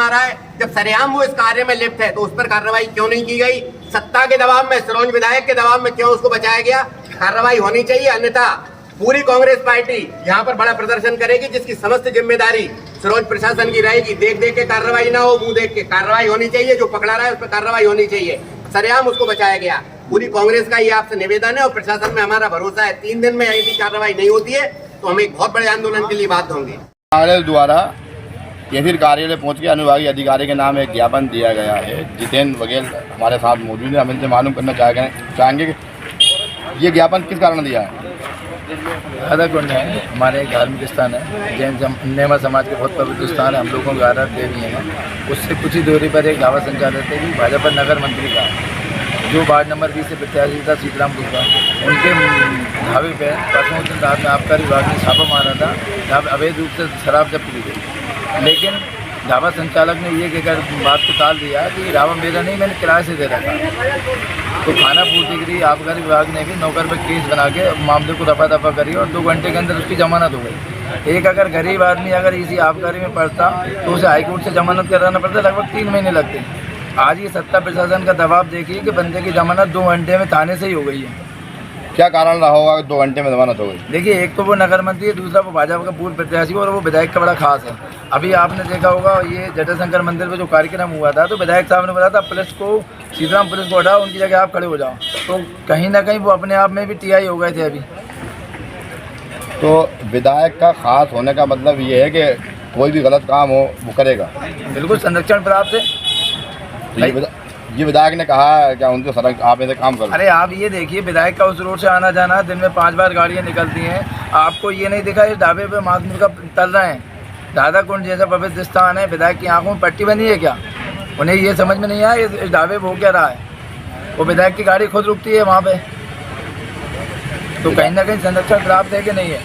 रहा है? जब सरेआम वो इस कार्य में लिप्त है तो उस पर कार्रवाई क्यों नहीं की गई? सत्ता के दबाव में, सिरोंज विधायक के दबाव में क्यों उसको बचाया गया? कार्रवाई होनी चाहिए, अन्यथा पूरी कांग्रेस पार्टी यहाँ पर बड़ा प्रदर्शन करेगी, जिसकी समस्त जिम्मेदारी सिरोंज प्रशासन की रहेगी। देख देख के कार्रवाई ना हो, मुंह देख के कार्रवाई होनी चाहिए। जो पकड़ा रहा है उस पर कार्रवाई होनी चाहिए। सरेआम उसको बचाया गया। पूरी कांग्रेस का ये आपसे निवेदन है और प्रशासन में हमारा भरोसा है। 3 दिन में यदि कार्रवाई नहीं होती है तो हम एक बहुत बड़े आंदोलन के लिए बाध्य होंगे। कांग्रेस द्वारा तहसील कार्यालय पहुंच के अनुविभागीय अधिकारी के नाम एक ज्ञापन दिया गया है। जितेंद्र बघेल हमारे साथ मौजूद है। हम इनसे मालूम करना चाहेंगे कि ये ज्ञापन किस कारण दिया है। राधा कुंड है, हमारे धार्मिक स्थान है, जैन नेमा समाज के बहुत पवित्र स्थान है। हम लोगों के आराध्य देवी हैं। उससे कुछ ही दूरी पर एक ढाबा संचालित है कि भाजपा नगर मंत्री का, जो वार्ड नंबर 20 से प्रत्याशी था सीताराम गुप्ता, उनके ढाबे पे परसों दिन रात में आबकारी विभाग ने छापा मारा था। जहाँ अवैध रूप से शराब जब्त की गई, लेकिन ढाबा संचालक ने ये कहकर बात को टाल दिया कि ढाबा मेरा नहीं, मैंने किराए से दे रखा। तो खाना पूर्ति के लिए आबकारी विभाग ने भी नौकर पर केस बना के मामले को रफा दफा करी और 2 घंटे के अंदर उसकी जमानत हो गई। एक अगर गरीब आदमी अगर इसी आबकारी में पड़ता तो उसे हाईकोर्ट से जमानत कराना पड़ता, लगभग 3 महीने लगते। आज ये सत्ता प्रशासन का दबाव देखिए कि बंदे की जमानत 2 घंटे में थाने से ही हो गई है। क्या कारण रहा होगा 2 घंटे में जमानत हो गई? देखिए, एक तो वो नगर मंत्री है, दूसरा वो भाजपा का पूर्व प्रत्याशी और वो विधायक का बड़ा खास है। अभी आपने देखा होगा ये जटाशंकर मंदिर पे जो कार्यक्रम हुआ था, तो विधायक साहब ने बताया था पुलिस को, सीताराम पुलिस को हटाओ, उनकी जगह आप खड़े हो जाओ। तो कहीं ना कहीं वो अपने आप में भी टीआई हो गए थे अभी। तो विधायक का खास होने का मतलब ये है कि कोई भी गलत काम हो वो करेगा, बिल्कुल संरक्षण प्राप्त है। तो ये विधायक ने कहा है क्या उनको सड़क आप ऐसे काम करो? अरे आप ये देखिए, विधायक का उस रोड से आना जाना, दिन में 5 बार गाड़ियाँ निकलती हैं। आपको ये नहीं दिखा इस ढाबे पे मांस मुर्गा तल रहे हैं। राधा कुंड जैसा पवित्र स्थान है, विधायक की आंखों में पट्टी बनी है क्या? उन्हें ये समझ में नहीं आया इस ढाबे पे हो क्या रहा है। वो विधायक की गाड़ी खुद रुकती है वहाँ पे, तो कहीं ना कहीं संरक्षण प्राप्त है कि नहीं है?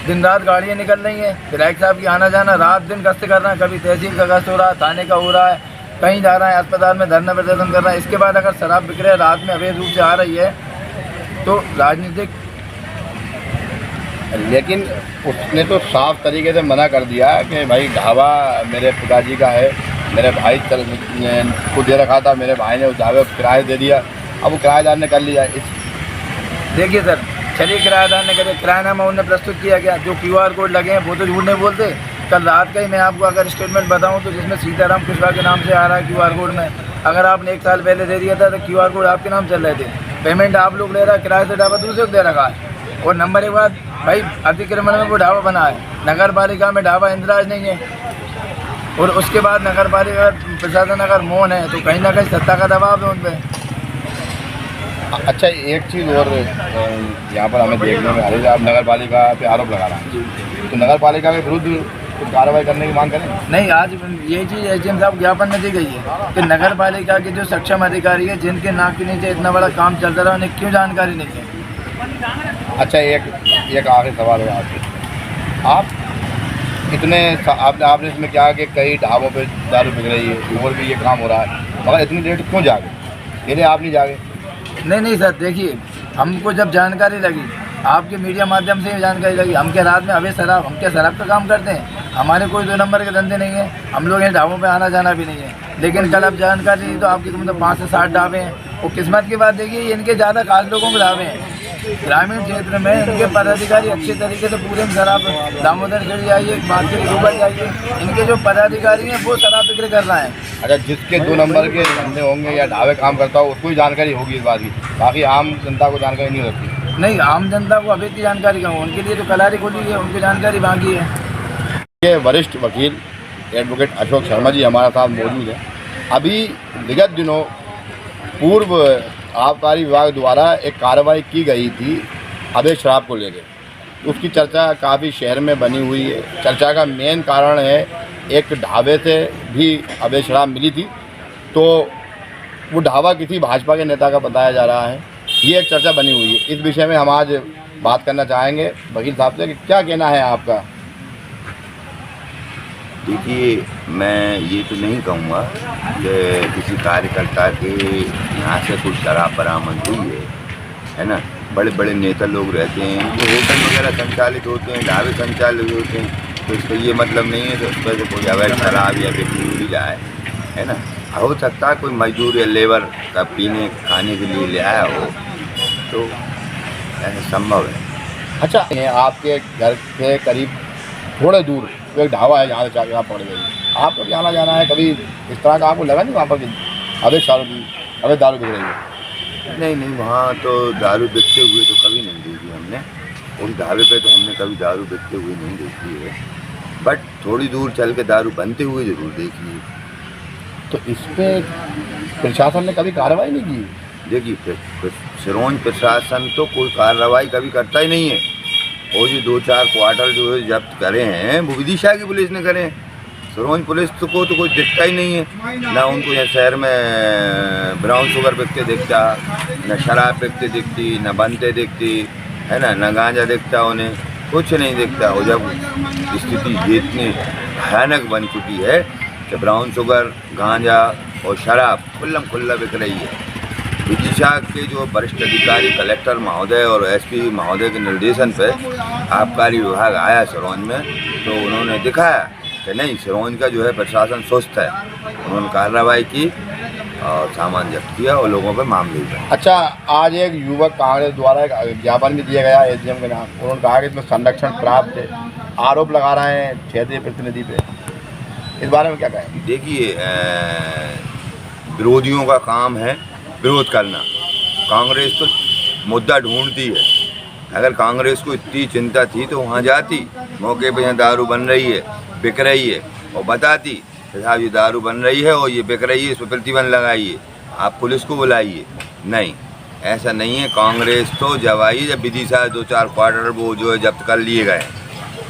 दिन रात गाड़ियाँ निकल रही हैं, विधायक साहब की आना जाना, रात दिन गश्त कर रहे हैं। कभी तहसील का गश्त हो रहा है, थाने का हो रहा है, कहीं जा रहा है, अस्पताल में धरना प्रदर्शन कर रहा है। इसके बाद अगर शराब बिक्री रात में अवैध रूप से आ रही है तो राजनीतिक, लेकिन उसने तो साफ तरीके से मना कर दिया कि भाई ढाबा मेरे पिताजी का है, मेरे भाई को दे रखा था, मेरे भाई ने उस ढाबे को किराए दे दिया, अब वो किराएदार ने कर लिया। देखिए सर, चलिए किराएदार ने करे, किरायानामा उन्होंने प्रस्तुत किया गया, जो QR कोड लगे हैं वो तो झूठ नहीं बोलते। कल रात का ही मैं आपको अगर स्टेटमेंट बताऊं तो जिसमें सीताराम कुशवाहा के नाम से आ रहा है QR कोड में, अगर आपने 1 साल पहले दे दिया था तो QR कोड आपके नाम चल रहे थे। पेमेंट आप लोग ले रहा है, किराए से ढाबा दूसरे को दे रखा है। और नंबर 1 बात, भाई अतिक्रमण में वो ढाबा बना है, नगर पालिका में ढाबा इंदिराज नहीं है। और उसके बाद नगर पालिका प्रशासन अगर मौन है तो कहीं ना कहीं सत्ता का दबाव है उन पर। अच्छा, एक चीज़ और यहाँ पर हमें देखने में आ रही है, आप नगर पालिका पे आरोप लगा रहे हैं, तो नगर पालिका के विरुद्ध कुछ कार्रवाई करने की मांग करें? नहीं, आज ये चीज़ SDM साहब ज्ञापन में दी गई है कि नगर पालिका के जो सक्षम अधिकारी है, जिनके नाक के नीचे इतना बड़ा काम चलता रहा, उन्हें क्यों जानकारी नहीं है? अच्छा, एक आखिरी सवाल है आपसे। आप इतने आपने इसमें क्या कि कई ढाबों पे दारू बिक रही है और भी ये काम हो रहा है, मगर इतनी लेट क्यों जागे? पहले आप नहीं जागे? नहीं सर, देखिए, हमको जब जानकारी लगी, आपके मीडिया माध्यम से जानकारी लगी, हम क्या रात में अभी शराब, हम क्या शराब का काम करते हैं? हमारे कोई 2 नंबर के धंधे नहीं है, हम लोग इन ढाबों पे आना जाना भी नहीं है। लेकिन कल अब जानकारी दी तो आपकी मतलब 5 से 7 ढाबे हैं। और किस्मत की बात देखिए, इनके ज़्यादा खास लोगों के ढाबे हैं। ग्रामीण क्षेत्र में इनके पदाधिकारी अच्छे तरीके से पूरे शराब, दामोदर खेड़ जाइए, बाकी डूबल जाइए, इनके जो पदाधिकारी हैं वो शराब बिक्री कर रहे हैं। अच्छा, जिसके 2 नंबर के धंधे होंगे या ढाबे काम करता हो उसको ही जानकारी होगी इस बात की, बाकी आम जनता को जानकारी नहीं होती। नहीं, आम जनता को अभी की जानकारी का, उनके लिए तो कलारी खोली है, उनकी जानकारी बाकी है। ये वरिष्ठ वकील एडवोकेट अशोक शर्मा जी हमारे साथ मौजूद हैं। अभी विगत दिनों पूर्व आबकारी विभाग द्वारा एक कार्रवाई की गई थी अवैध शराब को लेकर, उसकी चर्चा काफ़ी शहर में बनी हुई है। चर्चा का मेन कारण है एक ढाबे से भी अवैध शराब मिली थी, तो वो ढाबा किसी भाजपा के नेता का बताया जा रहा है, ये एक चर्चा बनी हुई है। इस विषय में हम आज बात करना चाहेंगे वकील साहब से कि क्या कहना है आपका। देखिए, मैं ये तो नहीं कहूँगा कि किसी कार्यकर्ता के यहाँ से कुछ शराब बरामद हुई है ना। बड़े बड़े नेता लोग रहते हैं, जो होटल वगैरह संचालित होते हैं, ढाबे संचालित होते हैं, तो इसका ये मतलब नहीं है कि उस पर कोई अवैध शराब या बिक्री की जाए, है ना। हो सकता है कोई मजदूर या लेबर का पीने खाने के लिए ले आया हो, तो ऐसा संभव है। अच्छा, ये आपके घर के करीब थोड़े दूर एक ढाबा है, यहाँ से चाय पड़ गई, आपको भी आना जाना है, कभी इस तरह का आपको लगा नहीं वहाँ पर अबे दारू बिक रही है? नहीं, वहाँ तो दारू बिकते हुए तो कभी नहीं देखी हमने। उस ढाबे पे तो हमने कभी दारू बिकते हुए नहीं देखी है, बट थोड़ी दूर चल के दारू बनते हुए ज़रूर देखी है। तो इस पर प्रशासन ने कभी कार्रवाई नहीं की? देखिए, सिरोंज प्रशासन तो कोई कार्रवाई कभी करता ही नहीं है। और जो 2-4 क्वार्टर जो है जब्त करे हैं वो विदिशा की पुलिस ने करे हैं। सिरोंज पुलिस को तो कोई दिखता ही नहीं है, ना उनको यहाँ शहर में ब्राउन शुगर बिकते दिखता, न शराब बिकते दिखती, न बनते दिखती, है ना, न गांजा दिखता, उन्हें कुछ नहीं दिखता। और जब स्थिति ये इतनी भयानक बन चुकी है कि ब्राउन शुगर, गांजा और शराब खुल्ला बिक रही है। विदिशा के जो वरिष्ठ अधिकारी कलेक्टर महोदय और एसपी महोदय के निर्देशन पे आबकारी विभाग आया सिरोंज में, तो उन्होंने दिखाया कि नहीं, सिरोंज का जो है प्रशासन सुस्त है। उन्होंने कार्रवाई की और सामान जब्त किया और लोगों पर मामले हुए। अच्छा, आज एक युवक कांग्रेस द्वारा एक ज्ञापन भी दिया गया एसडीएम के नाम, उन्होंने कहा कि इसमें संरक्षण प्राप्त है, आरोप लगा रहे हैं क्षेत्रीय प्रतिनिधि पे, इस बारे में क्या कहें? देखिए, विरोधियों का काम है विरोध करना। कांग्रेस तो मुद्दा ढूंढती है। अगर कांग्रेस को इतनी चिंता थी तो वहाँ जाती, मौके पे यहाँ दारू बन रही है, बिक रही है, और बताती कि साहब ये दारू बन रही है और ये बिक रही है, इस पर प्रतिबंध लगाइए, आप पुलिस को बुलाइए। नहीं, ऐसा नहीं है। कांग्रेस तो जब आई, जब विदिशा 2-4 क्वार्टर वो जो है जब्त कर लिए गए,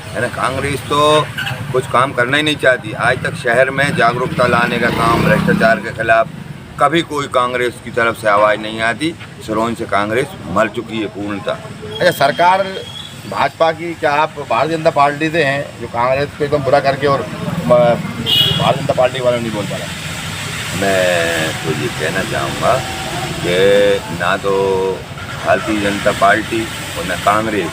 है ना। कांग्रेस तो कुछ काम करना ही नहीं चाहती। आज तक शहर में जागरूकता लाने का काम, भ्रष्टाचार के खिलाफ कभी कोई कांग्रेस की तरफ से आवाज़ नहीं आती। सिरोंज से कांग्रेस मर चुकी है पूर्णतः। अच्छा, सरकार भाजपा की, क्या आप भारतीय जनता पार्टी से हैं जो कांग्रेस को एकदम बुरा करके और भारतीय जनता पार्टी वाले नहीं बोल पा रहे? मैं तो ये कहना चाहूँगा कि ना तो भारतीय जनता पार्टी और न कांग्रेस,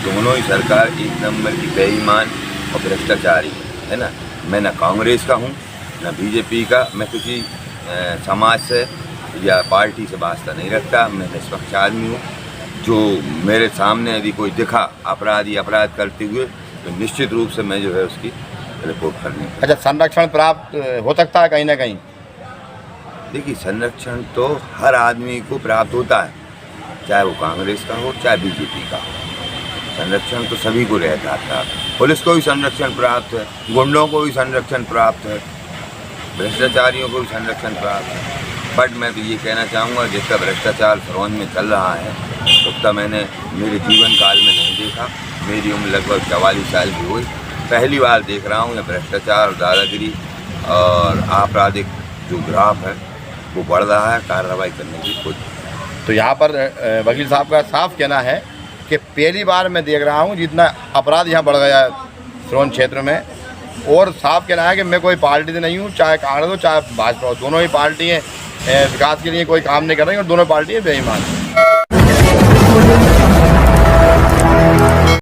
दोनों ही सरकार एक नंबर की बेईमान और भ्रष्टाचारी है ना। मैं न कांग्रेस का हूँ न बीजेपी का। मैं किसी समाज से या पार्टी से वास्ता नहीं रखता। मैं निष्पक्ष आदमी हूँ। जो मेरे सामने यदि कोई दिखा अपराधी अपराध करते हुए, तो निश्चित रूप से मैं जो है उसकी रिपोर्ट करनी। अच्छा, संरक्षण प्राप्त हो सकता है कहीं ना कहीं? देखिए, संरक्षण तो हर आदमी को प्राप्त होता है, चाहे वो कांग्रेस का हो चाहे बीजेपी का हो। संरक्षण तो सभी को रहता था। पुलिस को भी संरक्षण प्राप्त है, गुंडों को भी संरक्षण प्राप्त है, भ्रष्टाचारियों को भी संरक्षण प्राप्त है। बट मैं तो ये कहना चाहूँगा, जिसका भ्रष्टाचार सिरोंज में चल रहा है उतना मैंने मेरे जीवन काल में नहीं देखा। मेरी उम्र लगभग 44 साल की हुई, पहली बार देख रहा हूँ ये भ्रष्टाचार और दादागिरी और आपराधिक जो ग्राफ है वो बढ़ रहा है। कार्रवाई करने की कोशिश। तो यहाँ पर वकील साहब का साफ कहना है कि पहली बार मैं देख रहा हूँ जितना अपराध यहाँ बढ़ गया है सिरोंज क्षेत्र में, और साफ कहना है कि मैं कोई पार्टी से नहीं हूँ, चाहे कांग्रेस हो चाहे भाजपा हो, दोनों ही पार्टियाँ विकास के लिए कोई काम नहीं कर रही और दोनों पार्टियाँ बेईमान हैं।